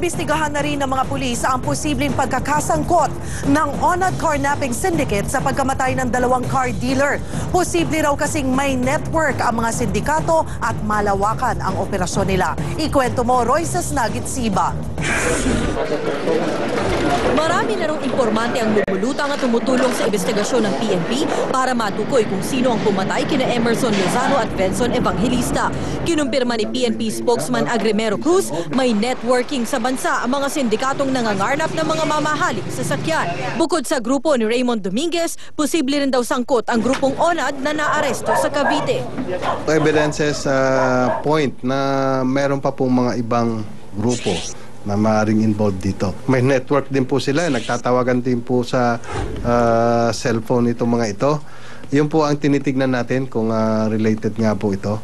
Iniimbestigahan na rin ng mga pulis ang posibleng pagkakasangkot ng Onad Carnapping Syndicate sa pagkamatay ng 2 car dealer. Posible raw kasing may network ang mga sindikato at malawakan ang operasyon nila. Ikwento mo, Royce Nagit-Siba. Marami na rong informante ang lumulutang at tumutulong sa investigasyon ng PNP para matukoy kung sino ang pumatay kina Emerson Lozano at Benson Evangelista. Kinumpirma ni PNP spokesman Agremero Cruz, may networking sa bansa ang mga sindikatong nangangarnap ng mga mamahaling sasakyan. Bukod sa grupo ni Raymond Dominguez, posible rin daw sangkot ang grupong Onad na naaresto sa Cavite. Evidences point na meron pa pong mga ibang grupo na maaaring involved dito. May network din po sila, nagtatawagan din po sa cellphone itong mga ito. Yun po ang tinitignan natin kung related nga po ito.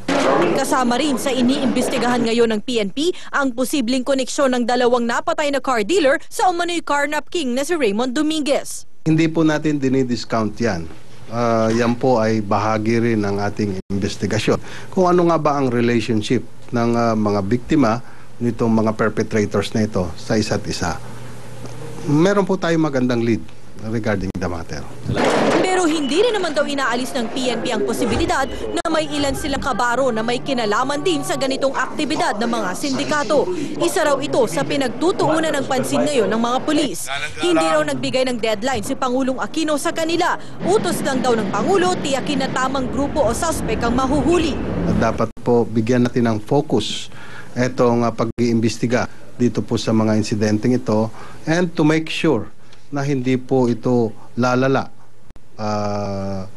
Kasama rin sa iniimbestigahan ngayon ng PNP ang posibleng koneksyon ng 2 napatay na car dealer sa umano'y carnap king na si Raymond Dominguez. Hindi po natin dinidiscount yan. Yan po ay bahagi rin ng ating investigasyon. Kung ano nga ba ang relationship ng mga biktima nitong mga perpetrators na ito sa isa't isa. Meron po tayong magandang lead regarding the matter. Pero hindi rin naman daw inaalis ng PNP ang posibilidad na may ilan silang kabaro na may kinalaman din sa ganitong aktibidad ng mga sindikato. Isa raw ito sa pinagtutuunan ng pansin ngayon ng mga pulis. Hindi raw nagbigay ng deadline si Pangulong Aquino sa kanila. Utos lang daw ng Pangulo, tiyakin na tamang grupo o suspect ang mahuhuli. Dapat po bigyan natin ng focus itong pag-iimbestiga dito po sa mga insidenteng ito and to make sure na hindi po ito lalala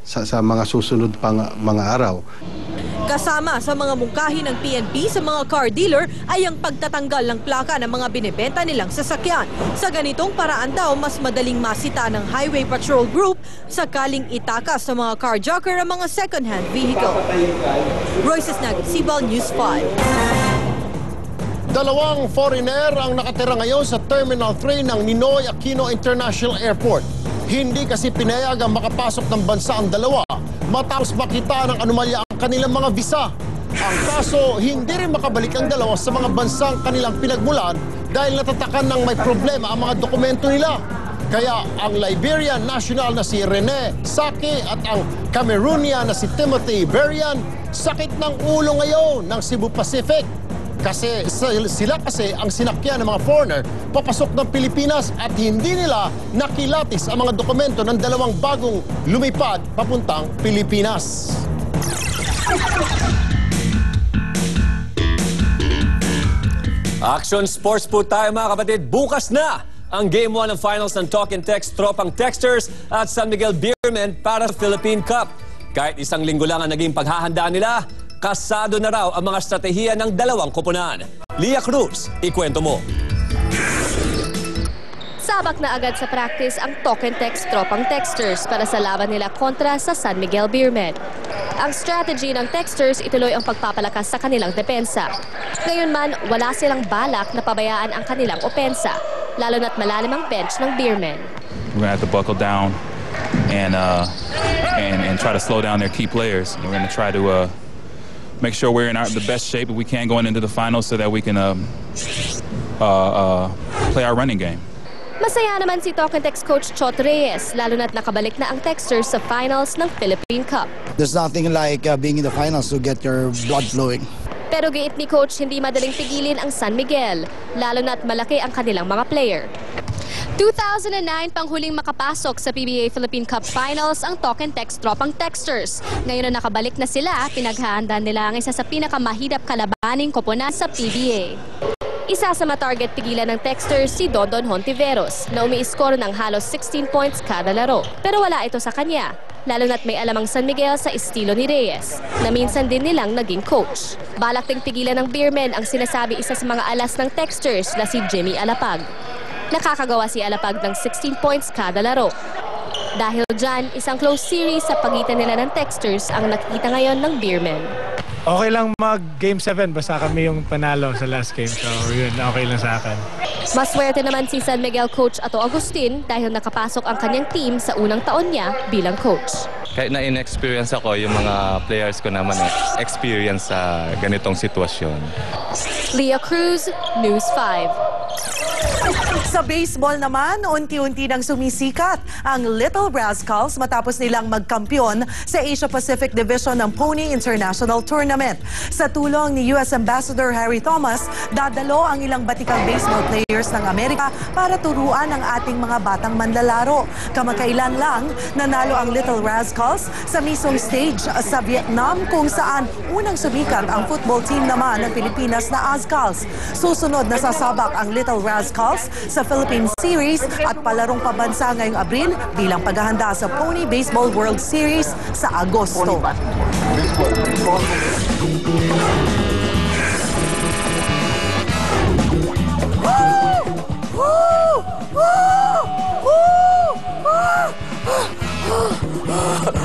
sa mga susunod pang mga araw. Kasama sa mga mungkahi ng PNP sa mga car dealer ay ang pagtatanggal ng plaka ng mga binebenta nilang sasakyan. Sa ganitong paraan daw, mas madaling masita ng Highway Patrol Group sakaling itakas sa mga carjacker ang mga second-hand vehicle. Royce Nagit-Siba, News 5. 2 foreigner ang nakatira ngayon sa Terminal 3 ng Ninoy Aquino International Airport. Hindi kasi pinayag ang makapasok ng bansa ang 2 matapos makita ng anomalya ang kanilang mga visa. Ang kaso, hindi rin makabalik ang 2 sa mga bansang kanilang pinagmulan dahil natatakan ng may problema ang mga dokumento nila. Kaya ang Liberian national na si Rene Saki at ang Cameroonian na si Timothy Berian sakit ng ulo ngayon ng Cebu Pacific. Kasi sila ang sinakyan ng mga foreigner papasok ng Pilipinas at hindi nila nakilatis ang mga dokumento ng 2 bagong lumipad papuntang Pilipinas. Action sports po tayo mga kapatid. Bukas na ang Game 1 ng finals ng Talk and Text Tropang Texters at San Miguel Beermen para sa Philippine Cup. Kahit 1 linggo lang ang naging paghahandaan nila, kasado na raw ang mga estratehiya ng 2 koponan. Lia Cruz, ikwento mo. Sabak na agad sa practice ang Talk and Text Tropang Texters para sa laban nila kontra sa San Miguel Beermen. Ang strategy ng Texters ituloy ang pagpapalakas sa kanilang depensa. Ngayon man, wala silang balak na pabayaan ang kanilang opensa, lalo na't malalim ang bench ng Beermen. We're going to have to buckle down and try to slow down their key players. We're going to try to make sure we're in the best shape we can going into the finals so that we can play our running game. Masaya naman si Talk and Text coach Chot Reyes, lalo na't nakabalik na ang Texters sa finals ng Philippine Cup. There's nothing like being in the finals to get your blood flowing. Pero giit ni coach, hindi madaling pigilin ang San Miguel, lalo na't malaki ang kanilang mga player. 2009 panghuling makapasok sa PBA Philippine Cup Finals ang Talk and Text Tropang Texters. Ngayon na nakabalik na sila, pinaghahandaan nila ang isa sa pinakamahirap kalabaning koponan sa PBA. Isa sa matarget pigilan ng Texters si Dondon Hontiveros na umi-score ng halos 16 points kada laro. Pero wala ito sa kanya, lalo na't may alamang San Miguel sa estilo ni Reyes, na minsan din nilang naging coach. Balak ding pigilan ng Beermen ang sinasabi isa sa mga alas ng Texters na si Jimmy Alapag. Nakakagawa si Alapag ng 16 points kada laro. Dahil dyan, isang close series sa pagitan nila ng Texters ang nakikita ngayon ng Beermen. Okay lang mag-game 7 basta kami yung panalo sa last game. So yun, okay lang sa akin. Maswerte naman si San Miguel coach Ato Agustin dahil nakapasok ang kanyang team sa unang taon niya bilang coach. Kahit na in-experience ako, yung mga players ko naman experience sa ganitong sitwasyon. Lia Cruz, News 5. Sa baseball naman, unti-unti nang sumisikat ang Little Rascals matapos nilang magkampiyon sa Asia Pacific Division ng Pony International Tournament. Sa tulong ni U.S. Ambassador Harry Thomas, dadalo ang ilang batikang baseball players ng Amerika para turuan ang ating mga batang manlalaro. Kamakailan lang, nanalo ang Little Rascals sa mismong stage sa Vietnam kung saan unang sumikat ang football team naman ng Pilipinas na Azcals. Susunod na sasabak ang Little Rascals sa Philippine Series at palarong pabansa ngayong Abril bilang paghahanda sa Pony Baseball World Series sa Agosto.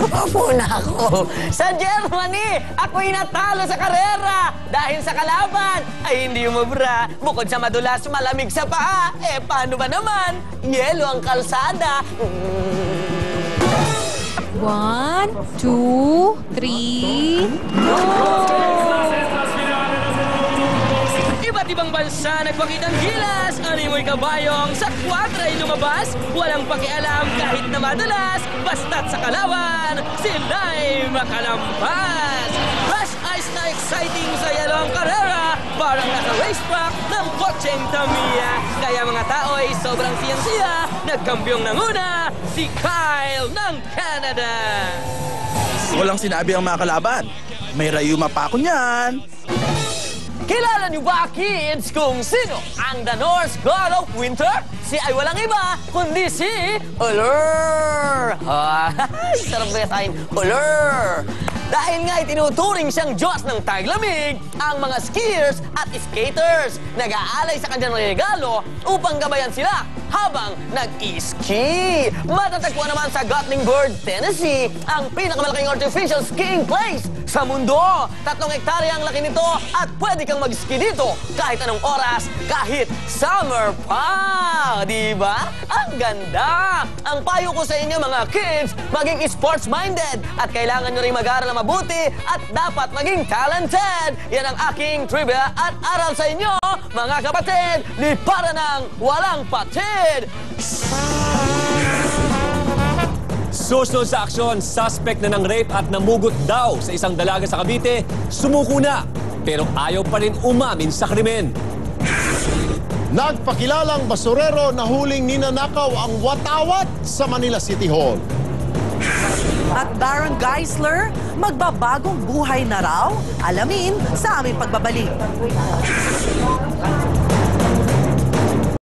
Opo na ako. Sa Germany, ako'y natalo sa karera. Dahil sa kalaban ay hindi umubra. Bukod sa madulas, malamig sa paa. Paano ba naman? Yelo ang kalsada. 1, 2, 3, go! Iba't ibang bansa nagpakitang gilas. Animoy kabayong sa kwadra ay lumabas. Walang pakialam kahit na madulas. Basta't sa kalaban, sila'y makalampas. Rush ice na exciting sa yellow ang karera. Parang nasa racetrack ng kotseng Tamiya. Kaya mga tao ay sobrang siyang-siya. Nagkambyong ng una, si Kyle ng Canada. Walang sinabi ang mga kalaban. May rayuma pa ako niyan. Kilala niyo ba, kids, kung sino ang The Norse God of Winter? Si ay walang iba, kundi si Ullr. Sarap ba yasahin? Ullr. Dahil nga itinuturing siyang Diyos ng taglamig, ang mga skiers at skaters nag-aalay sa kanyang regalo upang gabayan sila habang nag-ski. Matatagpuan naman sa Gatlinburg, Tennessee, ang pinakamalaking artificial skiing place sa mundo. 3 hektarya ang laki nito at pwede kang mag-ski dito kahit anong oras, kahit summer pa. Diba? Ang ganda! Ang payo ko sa inyo mga kids, maging sports-minded at kailangan nyo rin mag-aral na mabuti at dapat maging talented. Yan ang aking trivia at aral sa inyo, mga kapatid, ni para ng walang patid. Susunod sa aksyon, suspect na ng rape at namugot daw sa isang dalaga sa Cavite, sumuko na pero ayaw pa rin umamin sa krimen. Nagpakilalang basurero na huling ninanakaw ang watawat sa Manila City Hall. At Baron Geisler, magbabagong buhay na raw? Alamin sa aming pagbabalik.